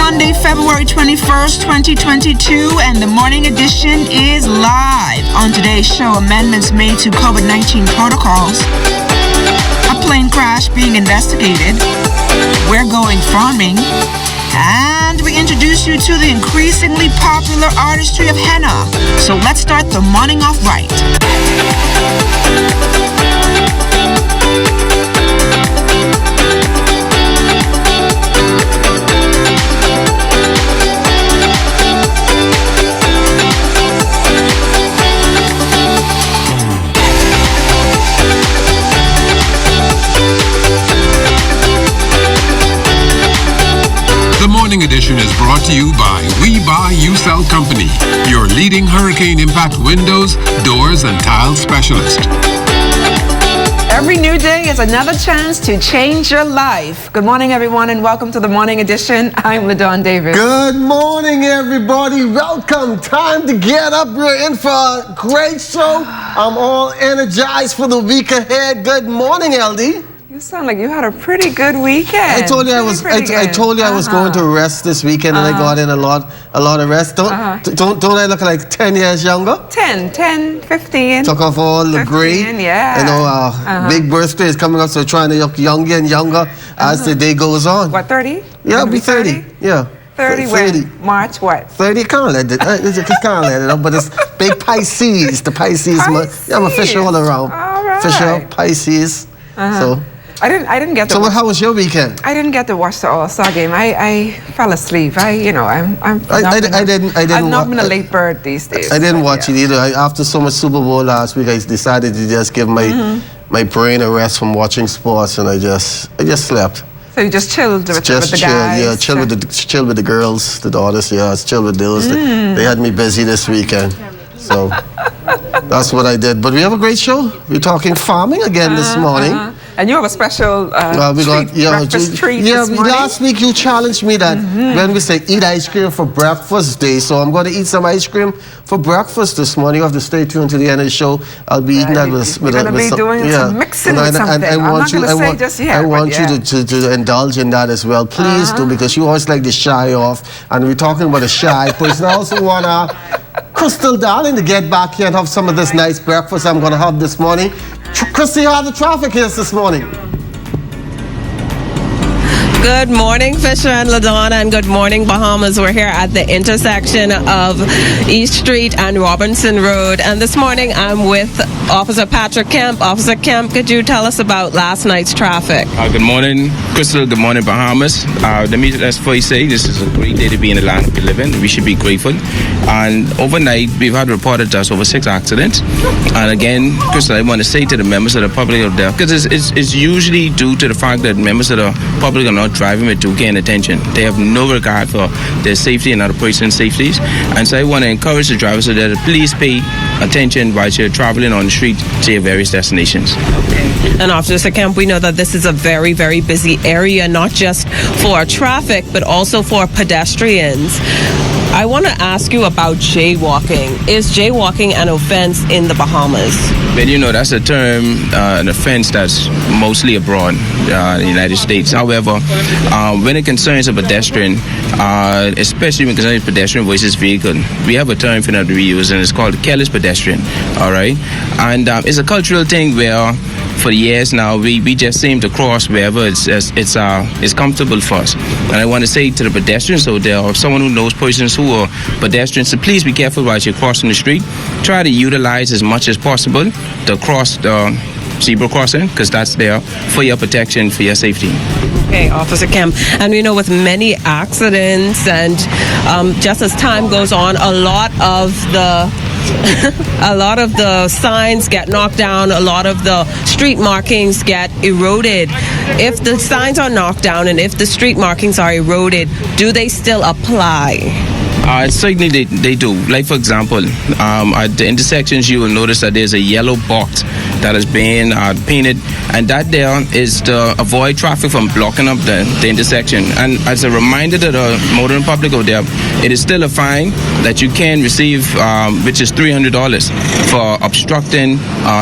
Monday, February 21st, 2022, and the morning edition is live. On today's show, amendments made to COVID-19 protocols, a plane crash being investigated, we're going farming, and we introduce you to the increasingly popular artistry of henna. So let's start the morning off right. The Morning Edition is brought to you by We Buy You Sell Company, your leading hurricane impact windows, doors, and tile specialist. Every new day is another chance to change your life. Good morning, everyone, and welcome to the Morning Edition. I'm LaDawn Davis. Good morning, everybody. Welcome. Time to get up. We're in for a great show. I'm all energized for the week ahead. Good morning, LD. You sound like you had a pretty good weekend. I told you I was going to rest this weekend, and I got in a lot of rest. Don't I look like 10 years younger? 10, 15. Took off all the 15, gray. yeah. You know, big birthday is coming up, so trying to look younger and younger as the day goes on. What, 30? Yeah, I'll be 30. Yeah. 30 when? March what? 30, can't let it. Can't let it up, but it's big Pisces. The Pisces. I'm a fish all around. All right. Fisher, Pisces. So. I didn't get to. So how was your weekend? I didn't get to watch the All-Star game. I fell asleep. I've not been a late bird these days. I didn't watch it either. After so much Super Bowl last week, I decided to just give my brain a rest from watching sports, and I just slept. So you just chilled with the guys? Yeah, chill with the girls, the daughters. Yeah, I chilled with those. They had me busy this weekend, so that's what I did. But we have a great show. We're talking farming again this morning. And you have a special breakfast treat this morning? Last week you challenged me that when we say eat ice cream for breakfast day, so I'm going to eat some ice cream for breakfast this morning. You have to stay tuned to the end of the show. I'll be eating that with You're going to be doing some mixing with something. I'm not going to say just yet. I want you to indulge in that as well. Please do, because you always like to shy off. And we're talking about a shy person. I also want Crystal Darling to get back here and have some of this nice breakfast I'm going to have this morning. Christy, how the traffic is this morning? Good morning, Fisher and LaDawn, and good morning, Bahamas. We're here at the intersection of East Street and Robinson Road. And this morning, I'm with Officer Patrick Kemp. Officer Kemp, could you tell us about last night's traffic? Good morning, Crystal. Good morning, Bahamas. Let's first say this is a great day to be in the land we live in. We should be grateful. And overnight, we've had reported just over 6 accidents. And again, Crystal, I want to say to the members of the public out there, because it's usually due to the fact that members of the public are not driving with 2K and attention. They have no regard for their safety and other person's safeties. And so I want to encourage the drivers so that please pay attention while you're traveling on the street to your various destinations. Okay. And Officer Kemp, we know that this is a very, very busy area, not just for traffic, but also for pedestrians. I want to ask you about jaywalking. Is jaywalking an offense in the Bahamas? Well, you know, that's a term, an offense that's mostly abroad in the United States. However, when it concerns a pedestrian, especially when it concerns pedestrian versus vehicle, we have a term for that we use, and it's called careless pedestrian, all right? And it's a cultural thing where for years now, we just seem to cross wherever it's comfortable for us. And I want to say to the pedestrians out there, or someone who knows persons who are pedestrians, so please be careful while you're crossing the street. Try to utilize as much as possible to cross the zebra crossing, because that's there for your protection, for your safety. Okay, Officer Kemp. And we know with many accidents and just as time goes on, a lot of the signs get knocked down, a lot of the street markings get eroded. If the signs are knocked down and if the street markings are eroded, do they still apply? Certainly they do. Like, for example, at the intersections, you will notice that there's a yellow box that is being painted, and that there is to avoid traffic from blocking up the intersection. And as a reminder to the motoring public out there, it is still a fine that you can receive, which is $300 for obstructing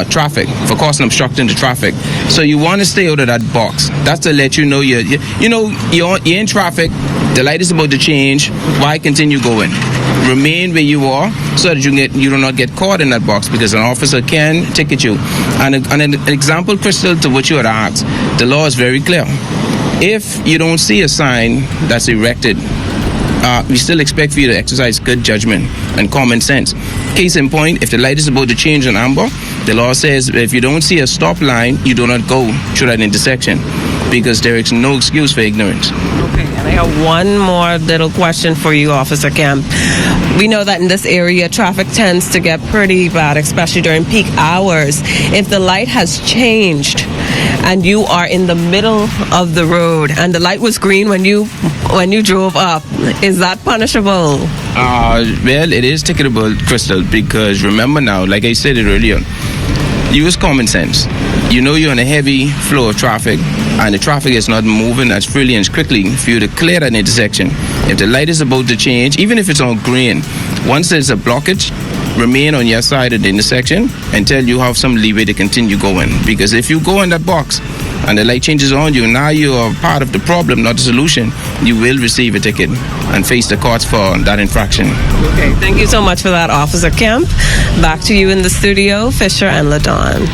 traffic, for causing obstructing the traffic. So you want to stay out of that box. That's to let you know you're in traffic. The light is about to change. Why continue going? Remain where you are so that you do not get caught in that box, because an officer can ticket you. And an example, Crystal, to what you had asked, the law is very clear. If you don't see a sign that's erected, we still expect for you to exercise good judgment and common sense. Case in point, if the light is about to change on amber, the law says if you don't see a stop line, you do not go through that intersection, because there is no excuse for ignorance. Okay, and I have one more little question for you, Officer Kemp. We know that in this area, traffic tends to get pretty bad, especially during peak hours. If the light has changed and you are in the middle of the road and the light was green when you drove up, is that punishable? Well, it is ticketable, Crystal, because remember now, like I said it earlier, use common sense. You know you're in a heavy flow of traffic and the traffic is not moving as freely and as quickly for you to clear that intersection. If the light is about to change, even if it's on green, once there's a blockage, remain on your side of the intersection until you have some leeway to continue going. Because if you go in that box and the light changes on you, now you are part of the problem, not the solution. You will receive a ticket and face the courts for that infraction. Okay, thank you so much for that, Officer Kemp. Back to you in the studio, Fisher and LaDawn.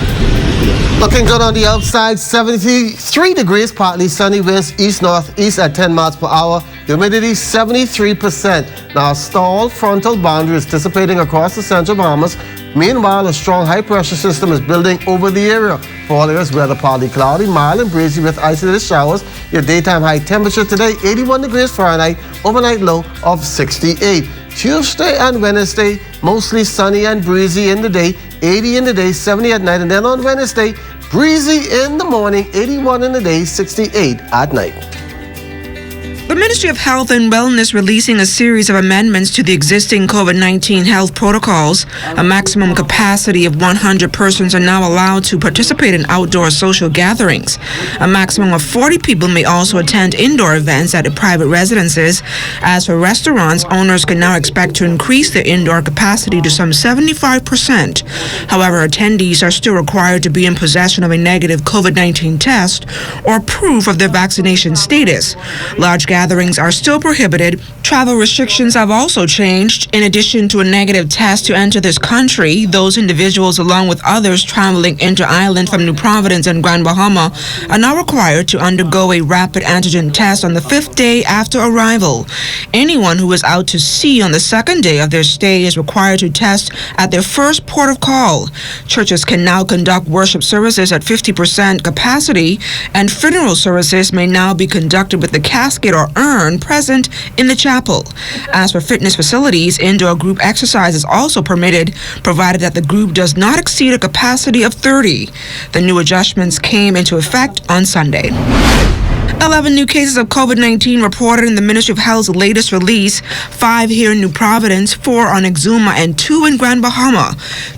Looking good on the outside, 73 degrees, partly sunny, winds east-northeast at 10 miles per hour. Humidity 73%. Now, a stalled frontal boundary is dissipating across the central Bahamas. Meanwhile, a strong high-pressure system is building over the area. For all areas, weather partly cloudy, mild and breezy with isolated showers. Your daytime high temperature today, 81 degrees Fahrenheit, overnight low of 68. Tuesday and Wednesday, mostly sunny and breezy in the day, 80 in the day, 70 at night. And then on Wednesday, breezy in the morning, 81 in the day, 68 at night. The Ministry of Health and Wellness releasing a series of amendments to the existing COVID-19 health protocols. A maximum capacity of 100 persons are now allowed to participate in outdoor social gatherings. A maximum of 40 people may also attend indoor events at private residences. As for restaurants, owners can now expect to increase their indoor capacity to some 75%. However, attendees are still required to be in possession of a negative COVID-19 test or proof of their vaccination status. Large gatherings are still prohibited. Travel restrictions have also changed. In addition to a negative test to enter this country, those individuals, along with others traveling inter-island from New Providence and Grand Bahama, are now required to undergo a rapid antigen test on the 5th day after arrival. Anyone who is out to sea on the 2nd day of their stay is required to test at their first port of call. Churches can now conduct worship services at 50% capacity, and funeral services may now be conducted with the casket or urn present in the chapel. As for fitness facilities, indoor group exercise is also permitted, provided that the group does not exceed a capacity of 30. The new adjustments came into effect on Sunday. 11 new cases of COVID-19 reported in the Ministry of Health's latest release, 5 here in New Providence, 4 on Exuma, and 2 in Grand Bahama.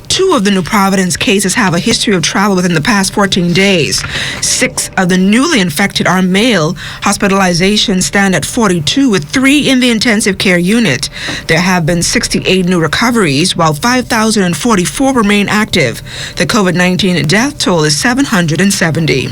2 of the New Providence cases have a history of travel within the past 14 days. 6 of the newly infected are male. Hospitalizations stand at 42, with 3 in the intensive care unit. There have been 68 new recoveries, while 5,044 remain active. The COVID-19 death toll is 770.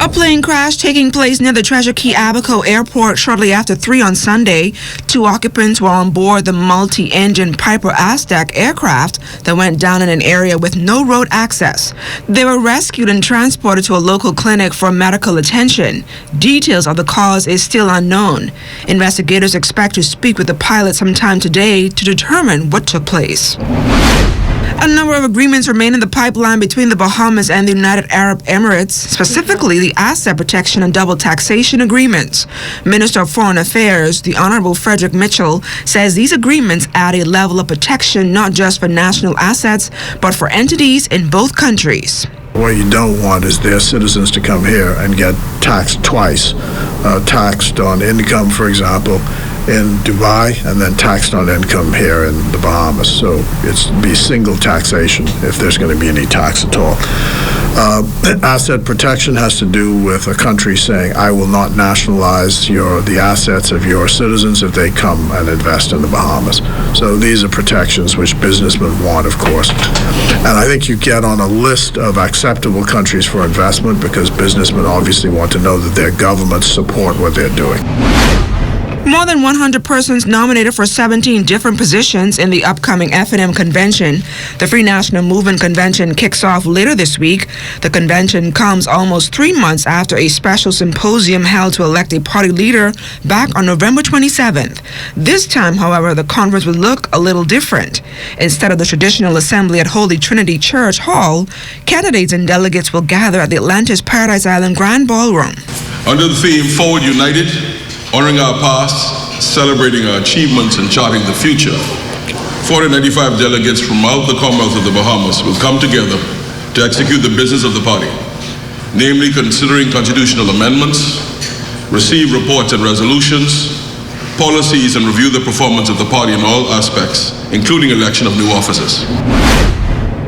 A plane crash taking place near the Treasure Key Abaco Airport shortly after 3 on Sunday. 2 occupants were on board the multi-engine Piper Aztec aircraft that went down in an area with no road access. They were rescued and transported to a local clinic for medical attention. Details of the cause is still unknown. Investigators expect to speak with the pilot sometime today to determine what took place. A number of agreements remain in the pipeline between the Bahamas and the United Arab Emirates, specifically the asset protection and double taxation agreements. Minister of Foreign Affairs, the Honorable Frederick Mitchell, says these agreements add a level of protection not just for national assets, but for entities in both countries. What you don't want is their citizens to come here and get taxed twice, taxed on income, for example, in Dubai, and then taxed on income here in the Bahamas. So it's be single taxation if there's going to be any tax at all. Asset protection has to do with a country saying, I will not nationalize the assets of your citizens if they come and invest in the Bahamas. So these are protections which businessmen want, of course. And I think you get on a list of acceptable countries for investment because businessmen obviously want to know that their governments support what they're doing. More than 100 persons nominated for 17 different positions in the upcoming F&M convention. The Free National Movement Convention kicks off later this week. The convention comes almost 3 months after a special symposium held to elect a party leader back on November 27th. This time, however, the conference will look a little different. Instead of the traditional assembly at Holy Trinity Church Hall, candidates and delegates will gather at the Atlantis Paradise Island Grand Ballroom. Under the theme Forward United, honoring our past, celebrating our achievements, and charting the future, 495 delegates from out the Commonwealth of the Bahamas will come together to execute the business of the party, namely considering constitutional amendments, receive reports and resolutions, policies, and review the performance of the party in all aspects, including election of new officers.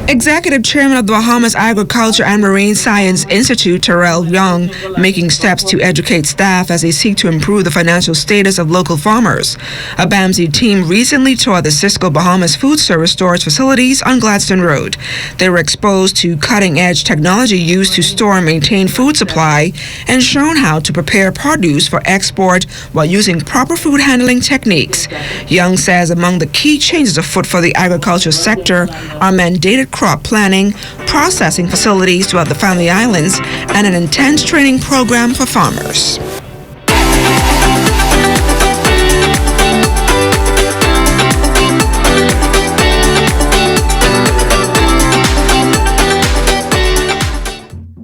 Executive Chairman of the Bahamas Agriculture and Marine Science Institute, Terrell Young, making steps to educate staff as they seek to improve the financial status of local farmers. A BAMSI team recently toured the Cisco Bahamas Food Service storage facilities on Gladstone Road. They were exposed to cutting-edge technology used to store and maintain food supply and shown how to prepare produce for export while using proper food handling techniques. Young says among the key changes afoot for the agriculture sector are mandated crop planning, processing facilities throughout the Family Islands, and an intense training program for farmers.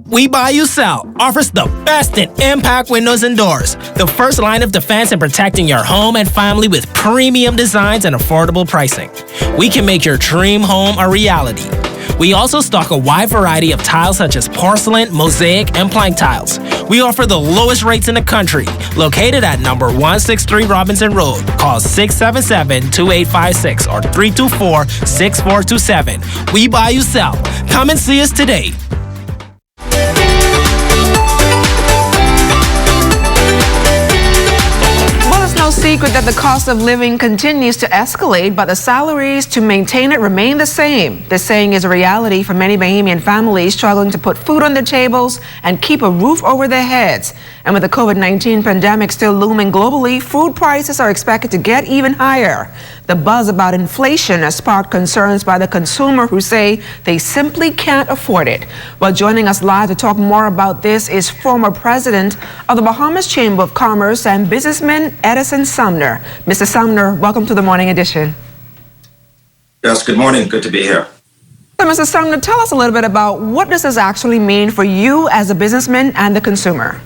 We Buy You Sell offers the best in impact windows and doors. The first line of defense in protecting your home and family with premium designs and affordable pricing. We can make your dream home a reality. We also stock a wide variety of tiles such as porcelain, mosaic, and plank tiles. We offer the lowest rates in the country. Located at number 163 Robinson Road. Call 677-2856 or 324-6427. We Buy You Sell. Come and see us today. Secret that the cost of living continues to escalate, but the salaries to maintain it remain the same. This saying is a reality for many Bahamian families struggling to put food on their tables and keep a roof over their heads. And with the COVID-19 pandemic still looming globally, food prices are expected to get even higher. The buzz about inflation has sparked concerns by the consumer who say they simply can't afford it. Well, joining us live to talk more about this is former president of the Bahamas Chamber of Commerce and businessman Edison Sumner. Mr. Sumner, welcome to the Morning Edition. Yes, good morning. Good to be here. So, Mr. Sumner, tell us a little bit about what does this actually mean for you as a businessman and the consumer?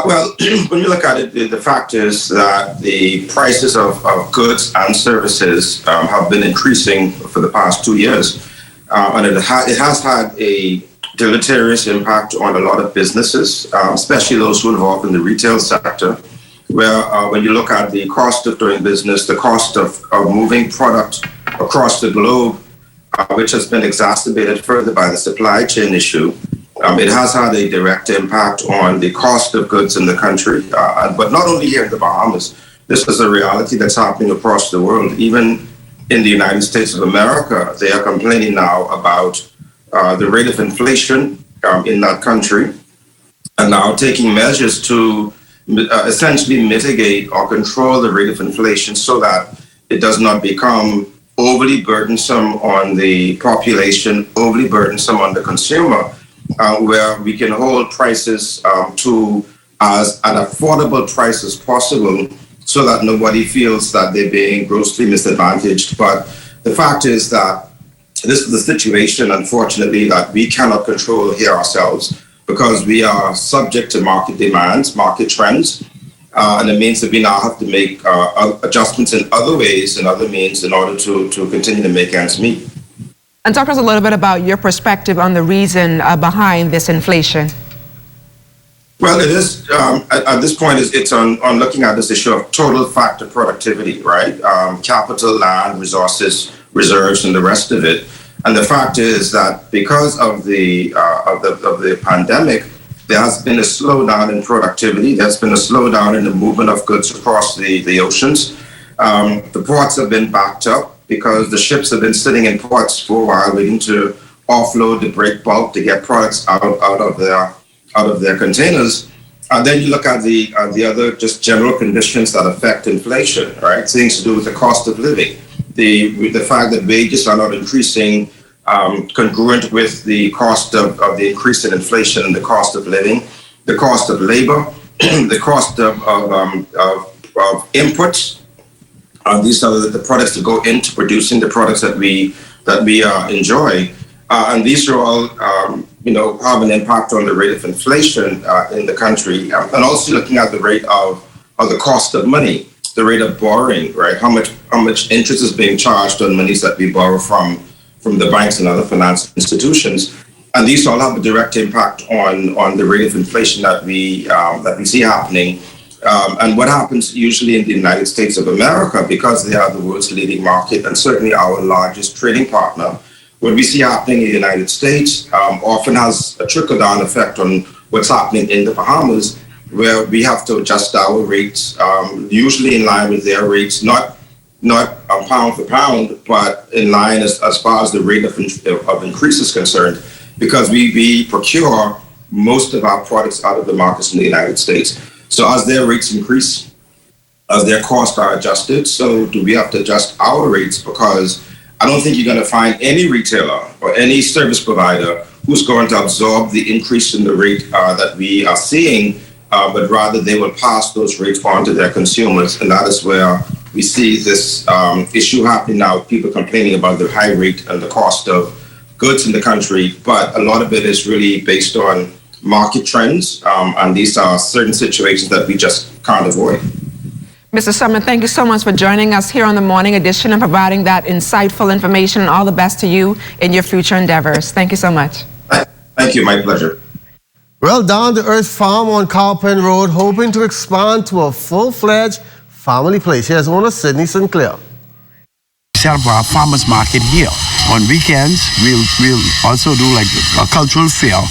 Well, when you look at it, the fact is that the prices of goods and services have been increasing for the past 2 years. And it has had a deleterious impact on a lot of businesses, especially those who are involved in the retail sector, where when you look at the cost of doing business, the cost of moving product across the globe, which has been exacerbated further by the supply chain issue, it has had a direct impact on the cost of goods in the country. But not only here in the Bahamas, this is a reality that's happening across the world. Even in the United States of America, they are complaining now about the rate of inflation in that country, and now taking measures to essentially mitigate or control the rate of inflation so that it does not become overly burdensome on the population, overly burdensome on the consumer, where we can hold prices to as an affordable price as possible so that nobody feels that they're being grossly misadvantaged. But the fact is that this is the situation, unfortunately, that we cannot control here ourselves because we are subject to market demands, market trends, and it means that we now have to make adjustments in other ways and other means in order to continue to make ends meet. And talk to us a little bit about your perspective on the reason behind this inflation. Well, it is, at this point, it's on looking at this issue of total factor productivity, right? Capital, land, resources, reserves, and the rest of it. And the fact is that because of the pandemic, there has been a slowdown in productivity. There's been a slowdown in the movement of goods across the oceans. The ports have been backed up because the ships have been sitting in ports for a while waiting to offload the break bulk to get products out of their containers. And then you look at the other just general conditions that affect inflation, right? Things to do with the cost of living, the fact that wages are not increasing congruent with the cost of the increase in inflation and the cost of living, the cost of labor, the cost of inputs. These are the products that go into producing the products that we enjoy, and these are all have an impact on the rate of inflation in the country, and also looking at the rate of the cost of money, the rate of borrowing, right? How much interest is being charged on monies that we borrow from the banks and other financial institutions, and these all have a direct impact on the rate of inflation that we see happening. And what happens usually in the United States of America, because they are the world's leading market and certainly our largest trading partner, what we see happening in the United States often has a trickle-down effect on what's happening in the Bahamas, where we have to adjust our rates, usually in line with their rates, not pound for pound, but in line as far as the rate of increase is concerned, because we procure most of our products out of the markets in the United States. So as their rates increase, as their costs are adjusted, so do we have to adjust our rates, because I don't think you're going to find any retailer or any service provider who's going to absorb the increase in the rate that we are seeing, but rather they will pass those rates on to their consumers. And that is where we see this issue happening now, people complaining about the high rate and the cost of goods in the country. But a lot of it is really based on market trends, and these are certain situations that we just can't avoid. Mr. Summer, thank you so much for joining us here on the Morning Edition and providing that insightful information, and all the best to you in your future endeavors. Thank you so much. Thank you, my pleasure. Well, Down to Earth Farm on Cowpen Road, hoping to expand to a full-fledged family place. Here's owner Sidney Sinclair. Set up our farmers market here. On weekends, we'll also do like a cultural fair,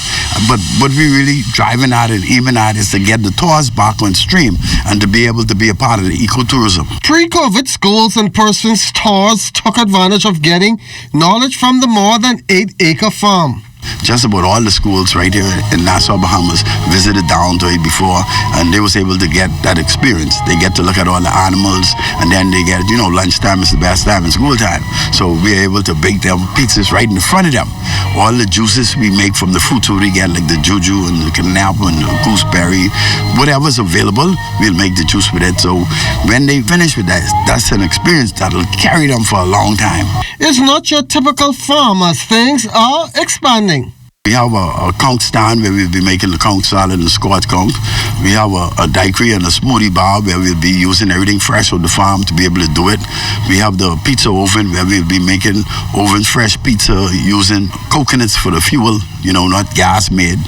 but what we really driving at and aiming at is to get the tours back on stream and to be able to be a part of the ecotourism. Pre-COVID, schools and persons tours took advantage of getting knowledge from the more than 8-acre farm. Just about all the schools right here in Nassau, Bahamas visited Down to it before, and they was able to get that experience. They get to look at all the animals, and then they get, lunchtime is the best time in school time. So we're able to bake them pizzas right in front of them. All the juices we make from the fruits we get, like the juju and the canapa and the gooseberry, whatever's available, we'll make the juice with it. So when they finish with that, that's an experience that'll carry them for a long time. It's not your typical farm as things are expanding. We have a conch stand where we'll be making the conch salad and squash conch. We have a daiquiri and a smoothie bar where we'll be using everything fresh on the farm to be able to do it. We have the pizza oven where we'll be making fresh pizza using coconuts for the fuel, not gas made.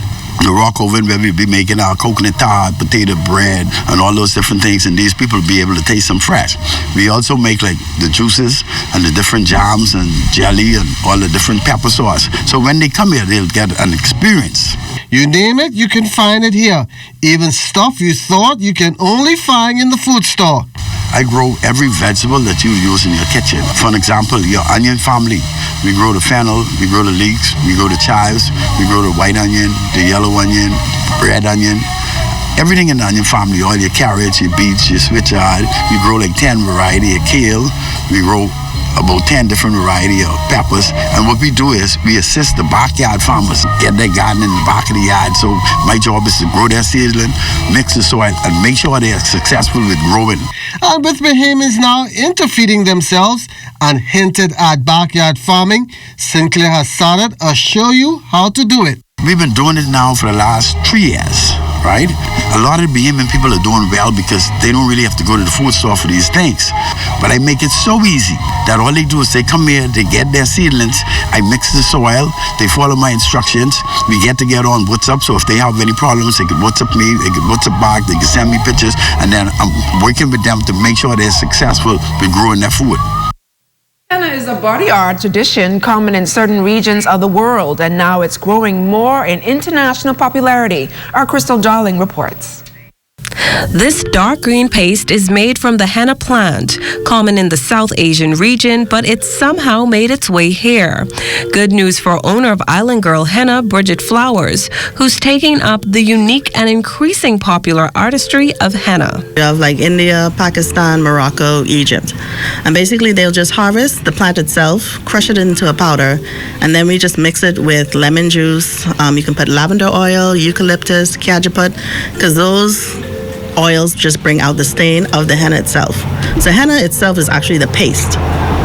The rock oven where we'll be making our coconut tart, potato bread, and all those different things, and these people will be able to taste them fresh. We also make like the juices and the different jams and jelly and all the different pepper sauce. So when they come here, they'll get an experience. You name it, you can find it here. Even stuff you thought you can only find in the food store. I grow every vegetable that you use in your kitchen. For example, your onion family. We grow the fennel, we grow the leeks, we grow the chives, we grow the white onion, the yellow onion, red onion. Everything in the onion family, all your carrots, your beets, your switchard. We grow like 10 variety of kale. We grow about 10 different variety of peppers, and what we do is we assist the backyard farmers get their garden in the back of the yard. So my job is to grow their seedling, mix the soil, and make sure they are successful with growing. And with Bahamians now into feeding themselves and hinted at backyard farming, Sinclair has started a show you how to do it. We've been doing it now for the last 3 years, right? A lot of the Bahamian people are doing well because they don't really have to go to the food store for these things. But I make it so easy that all they do is they come here, they get their seedlings, I mix the soil, they follow my instructions, we get together on WhatsApp, so if they have any problems, they can WhatsApp me, they can WhatsApp back, they can send me pictures, and then I'm working with them to make sure they're successful with growing their food. Henna is a body art tradition common in certain regions of the world, and now it's growing more in international popularity. Our Crystal Darling reports. This dark green paste is made from the henna plant, common in the South Asian region, but it's somehow made its way here. Good news for owner of Island Girl Henna, Bridget Flowers, who's taking up the unique and increasing popular artistry of henna. You have like India, Pakistan, Morocco, Egypt. And basically they'll just harvest the plant itself, crush it into a powder, and then we just mix it with lemon juice. You can put lavender oil, eucalyptus, cajeput, because those oils just bring out the stain of the henna itself. So henna itself is actually the paste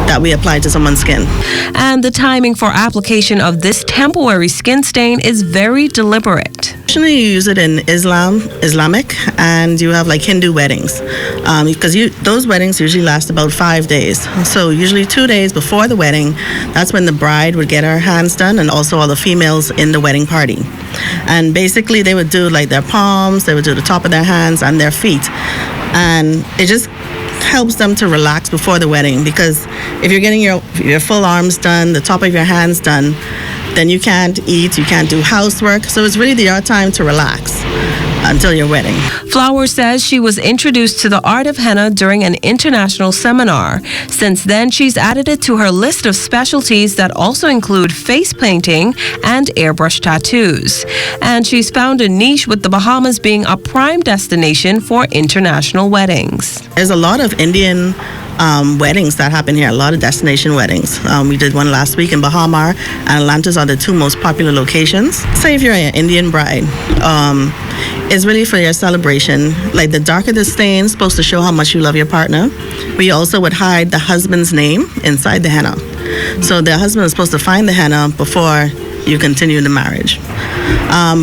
that we apply to someone's skin. And the timing for application of this temporary skin stain is very deliberate. Traditionally, you use it in Islamic, and you have like Hindu weddings, because those weddings usually last about 5 days. So usually 2 days before the wedding, that's when the bride would get her hands done, and also all the females in the wedding party. And basically, they would do like their palms, they would do the top of their hands and their feet, and it just helps them to relax before the wedding, because if you're getting your full arms done, the top of your hands done, then you can't eat, you can't do housework. So it's really your time to relax until your wedding. Flowers says she was introduced to the art of henna during an international seminar. Since then, she's added it to her list of specialties that also include face painting and airbrush tattoos. And she's found a niche, with the Bahamas being a prime destination for international weddings. There's a lot of Indian weddings that happen here, a lot of destination weddings. We did one last week in Bahama, and Atlantis are the two most popular locations. Say if you're an Indian bride, it's really for your celebration. Like the darker the stain is supposed to show how much you love your partner. We also would hide the husband's name inside the henna. So the husband is supposed to find the henna before you continue the marriage.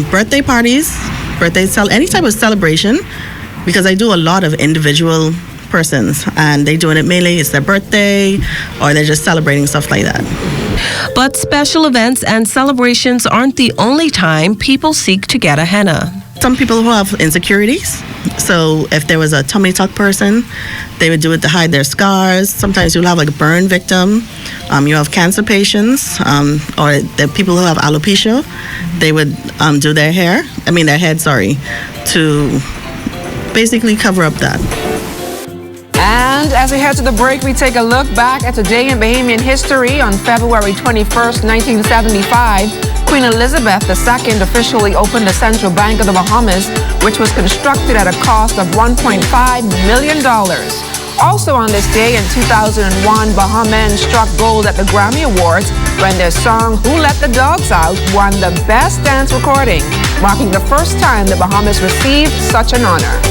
Birthday parties, any type of celebration, because I do a lot of individual persons, and they doing it mainly it's their birthday, or they're just celebrating stuff like that. But special events and celebrations aren't the only time people seek to get a henna. Some people who have insecurities, so if there was a tummy tuck person, they would do it to hide their scars. Sometimes you'll have like a burn victim. You have cancer patients, or the people who have alopecia, they would do their head, to basically cover up that. And as we head to the break, we take a look back at today in Bahamian history. On February 21st, 1975, Queen Elizabeth II officially opened the Central Bank of the Bahamas, which was constructed at a cost of $1.5 million. Also on this day in 2001, Bahamen struck gold at the Grammy Awards when their song Who Let the Dogs Out won the Best Dance Recording, marking the first time the Bahamas received such an honor.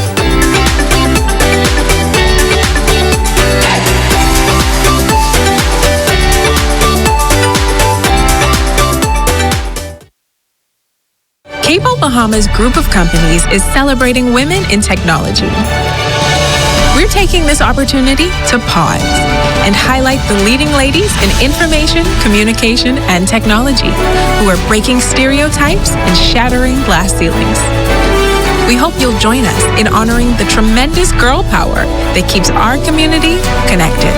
Cable Bahamas Group of Companies is celebrating women in technology. We're taking this opportunity to pause and highlight the leading ladies in information, communication, and technology who are breaking stereotypes and shattering glass ceilings. We hope you'll join us in honoring the tremendous girl power that keeps our community connected.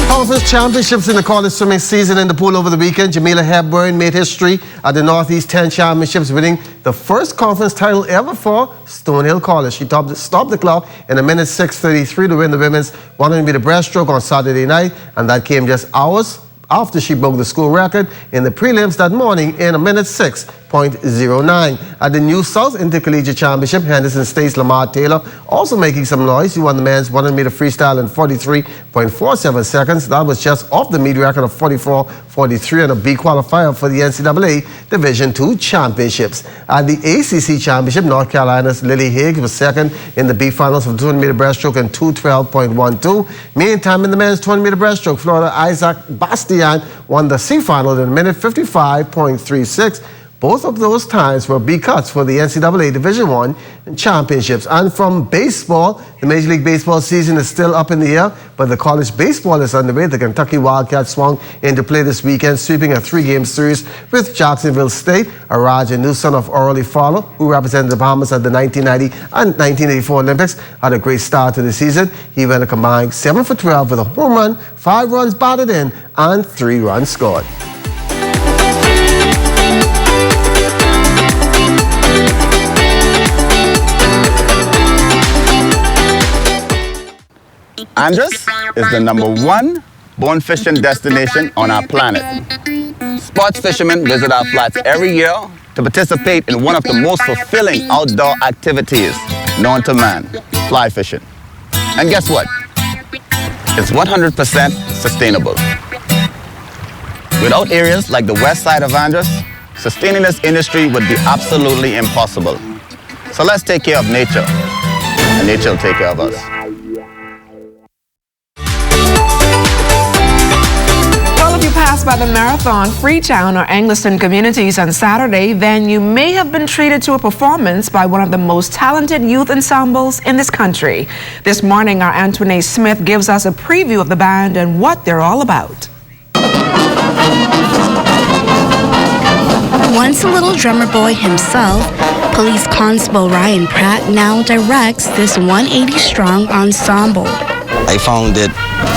Conference championships in the college swimming season in the pool over the weekend. Jamila Hepburn made history at the Northeast 10 Championships, winning the first conference title ever for Stonehill College. She stopped the clock in a minute 6:33 to win the women's 100-meter breaststroke on Saturday night, and that came just hours after she broke the school record in the prelims that morning in a minute 6:09. At the New South Intercollegiate Championship, Henderson State's Lamar Taylor also making some noise. He won the men's 100-meter freestyle in 43.47 seconds. That was just off the meet record of 44.43 and a B qualifier for the NCAA Division II Championships. At the ACC Championship, North Carolina's Lily Higgs was second in the B finals of the 200-meter breaststroke in 2:12.12. Meantime, in the men's 200-meter breaststroke, Florida Isaac Bastian won the C final in a minute 55.36. Both of those times were B cuts for the NCAA Division I championships. And from baseball, the Major League Baseball season is still up in the air, but the college baseball is underway. The Kentucky Wildcats swung into play this weekend, sweeping a 3-game series with Jacksonville State. Araj, a new son of Orly Fowler, who represented the Bahamas at the 1990 and 1984 Olympics, had a great start to the season. He went a combined 7 for 12 with a home run, 5 runs batted in, and 3 runs scored. Andros is the #1 bone fishing destination on our planet. Sports fishermen visit our flats every year to participate in one of the most fulfilling outdoor activities known to man, fly fishing. And guess what? It's 100% sustainable. Without areas like the west side of Andros, sustaining this industry would be absolutely impossible. So let's take care of nature, and nature will take care of us. If you pass by the Marathon, Freetown, or Angliston communities on Saturday, then you may have been treated to a performance by one of the most talented youth ensembles in this country. This morning, our Antoinette Smith gives us a preview of the band and what they're all about. Once a little drummer boy himself, Police Constable Ryan Pratt now directs this 180-strong ensemble. I found it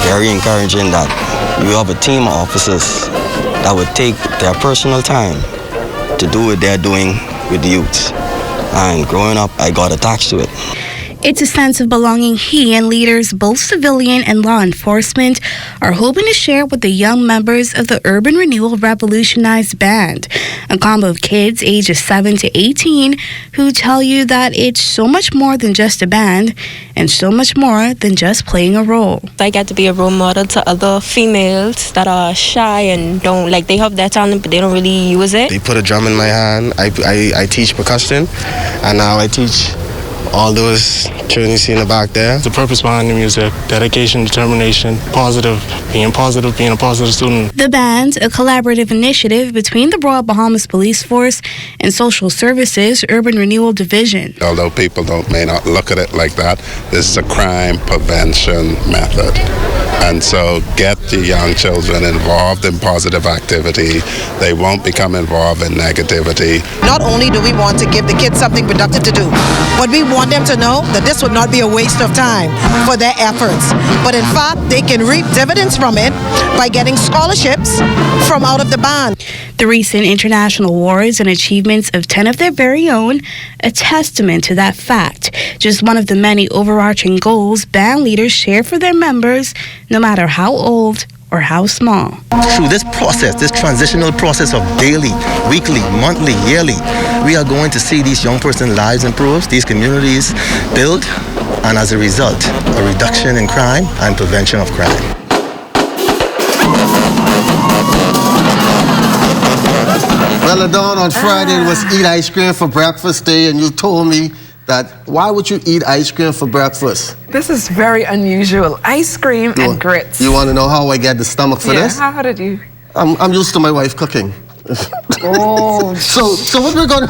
very encouraging that we have a team of officers that would take their personal time to do what they're doing with the youths. And growing up, I got attached to it. It's a sense of belonging he and leaders, both civilian and law enforcement, are hoping to share with the young members of the Urban Renewal Revolutionized Band, a combo of kids ages 7 to 18 who tell you that it's so much more than just a band and so much more than just playing a role. I get to be a role model to other females that are shy and don't, like, they have their talent but they don't really use it. They put a drum in my hand. I teach percussion, and now I teach all those children you see in the back there. The purpose behind the music, dedication, determination, being a positive student. The band, a collaborative initiative between the Royal Bahamas Police Force and Social Services Urban Renewal Division. Although people may not look at it like that, this is a crime prevention method. And so get the young children involved in positive activity. They won't become involved in negativity. Not only do we want to give the kids something productive to do, but we want them to know that this would not be a waste of time for their efforts. But in fact, they can reap dividends from it by getting scholarships from out of the band. The recent international awards and achievements of 10 of their very own, a testament to that fact. Just one of the many overarching goals band leaders share for their members, no matter how old or how small. Through this process, this transitional process of daily, weekly, monthly, yearly, we are going to see these young persons' lives improve, these communities build, and as a result, a reduction in crime and prevention of crime. Well, Dawn, on Friday it was eat ice cream for breakfast day, and you told me that why would you eat ice cream for breakfast? This is very unusual. Ice cream and grits. You want to know how I get the stomach for this? How did you? I'm used to my wife cooking. Oh. so what we're gonna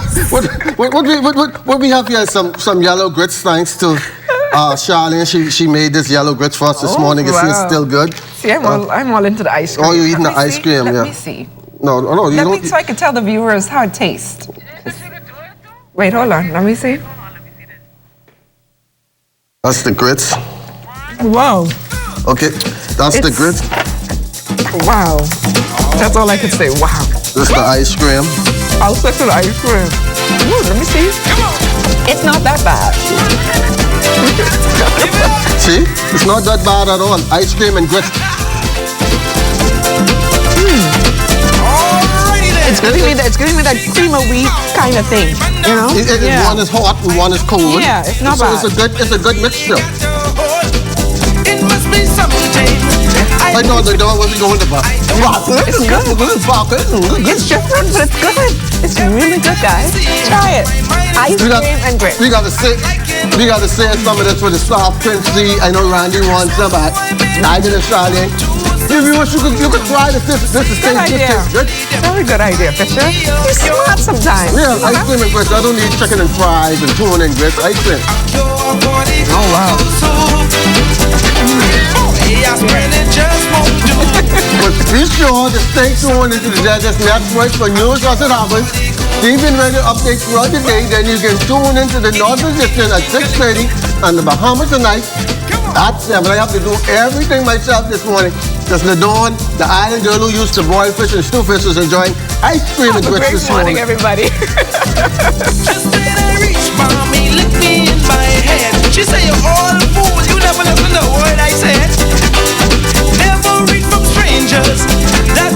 what we have here is some yellow grits, thanks to Charlene. She made this yellow grits for us this morning. Wow. It's still good. See, I'm all into the ice cream. Oh, you're eating the ice cream, yeah. Let me see. No, you Let don't. me, so I can tell the viewers how it tastes. Wait, hold on. Let me see. That's the grits. Wow. Okay, that's the grits. Wow. That's all I could say. Wow. This is the ice cream. I'll stick to the ice cream. Ooh, let me see. Come on. It's not that bad. See? It's not that bad at all. Ice cream and grits. It's giving me that cream of wheat kind of thing, you know? One is hot and one is cold. Yeah, it's not bad. It's a good mixture. I thought the dog wasn't going to buy. It's good. It's different, but it's good. It's really good, guys. Try it. Ice cream and grits. We got to say some of this with the soft crispy. I know Randy wants some, but I did a Charlene. You could try this. This is Good idea. Good. Very good idea, Fisher. You're smart sometimes. Yeah, ice cream and grits. I don't need chicken and fries and tuna and grits. Ice cream. Oh, wow. But be sure to stay tuned into the Digest Network for news as it happens. Stephen Radio updates throughout the day. Then you can tune into the Northern Edition at 6:30 and the Bahamas tonight at 7. I have to do everything myself this morning. Because Ladon, the island girl who used to boil fish and stew fish, is enjoying ice cream and grits this morning. Great morning, everybody. Just when I reach, mommy, lick me in my head. She say you're all fools, you never listen to a word I said. Never read from strangers that